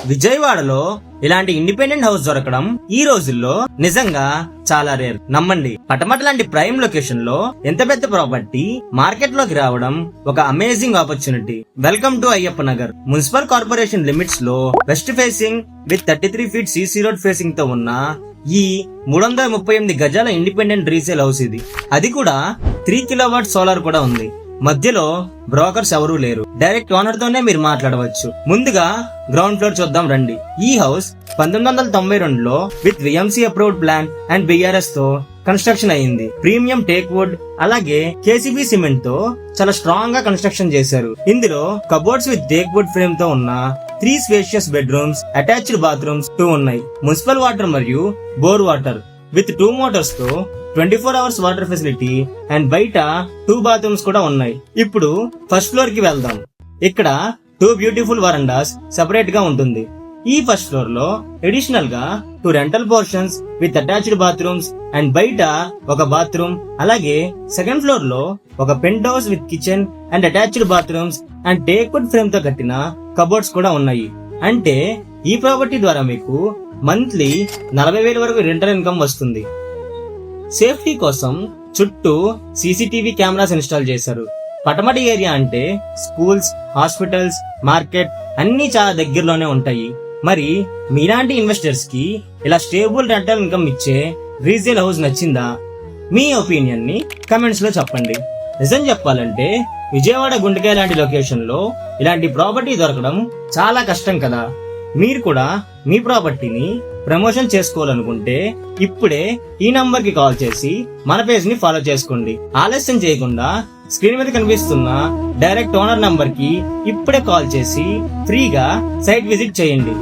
విజయవాడలో ఇలాంటి independent house దొరకడం ఈ రోజుల్లో నిజంగా చాలా రేర్. నమ్మండి, పటమట లాంటి ప్రైమ్ లొకేషన్ లో ఎంత పెద్ద ప్రాపర్టీ మార్కెట్ లోకి రావడం ఒక amazing opportunity. Welcome to Ayyappa Nagar. Municipal corporation limits లో west facing with 33 feet CC road facing తో ఉన్న ఈ 338 గజాల ఇండిపెండెంట్ రీసేల్ హౌస్ ఇది. అది కూడా 3 కిలోవాట్ సోలార్ కూడా ఉంది. మధ్యలో బ్రోకర్స్ ఎవరూ లేరు. డైరెక్ట్ ఓనర్ తోనే మీరు మాట్లాడవచ్చు. ముందుగా గ్రౌండ్ ఫ్లోర్ చూద్దాం రండి. ఈ హౌస్ 1992లో with VMC approved plan and BRS తో కన్స్ట్రక్షన్ అయింది. ప్రీమియం టేక్ వుడ్ అలాగే కేసీబీ సిమెంట్ తో చాలా స్ట్రాంగ్ గా కన్స్ట్రక్షన్ చేశారు. ఇందులో cupboards with teak wood frame తో ఉన్న 3 స్పేషియస్ బెడ్రూమ్స్, అటాచ్డ్ బాత్రూమ్స్ 2 ఉన్నాయి. మున్సిపల్ వాటర్ మరియు బోర్ వాటర్ విత్ 2 మోటార్స్ తో 24 అవర్స్ వాటర్ ఫెసిలిటీ అండ్ బయట 2 బాత్రూమ్స్ కూడా ఉన్నాయి. ఇప్పుడు ఫస్ట్ ఫ్లోర్ కి వెళ్దాం. ఇక్కడ 2 బ్యూటిఫుల్ వరండాస్ సెపరేట్ గా ఉంటుంది. ఈ ఫస్ట్ ఫ్లోర్ లో అడిషనల్ గా 2 rental portions with attached bathrooms and బయట ఒక బాత్రూమ్, అలాగే సెకండ్ ఫ్లోర్ లో ఒక penthouse with kitchen and attached bathrooms and teak wood frame తో కట్టిన కబోర్డ్స్ కూడా ఉన్నాయి. అంటే ఈ ప్రాపర్టీ ద్వారా మీకు మంత్లీ 40,000 వరకు రెంటల్ ఇన్కమ్ వస్తుంది. సేఫ్టీ కోసం చుట్టూ సీసీటీవీ కెమెరాస్ ఇన్స్టాల్ చేశారు. పటమటి ఏరియా అంటే స్కూల్స్, హాస్పిటల్స్, మార్కెట్ అన్ని చాలా దగ్గరలోనే ఉంటాయి. మరి మీలాంటి ఇన్వెస్టర్స్ కి ఇలా స్టేబుల్ రెంటల్ ఇన్కమ్ ఇచ్చే రీసేల్ హౌస్ నచ్చిందా? మీ ఒపీనియన్ ని కమెంట్స్ లో చెప్పండి. నిజం చెప్పాలంటే విజయవాడ గుండెకాయ లాంటి లొకేషన్ లో ఇలాంటి ప్రాపర్టీ దొరకడం చాలా కష్టం కదా. మీరు కూడా మీ ప్రాపర్టీని ప్రమోషన్ చేసుకోవాలనుకుంటే ఇప్పుడే ఈ నంబర్ కి కాల్ చేసి మన పేజ్ ని ఫాలో చేసుకోండి. ఆలస్యం చేయకుండా స్క్రీన్ మీద కనిపిస్తున్న డైరెక్ట్ ఓనర్ నంబర్ కి ఇప్పుడే కాల్ చేసి ఫ్రీగా సైట్ విజిట్ చేయండి.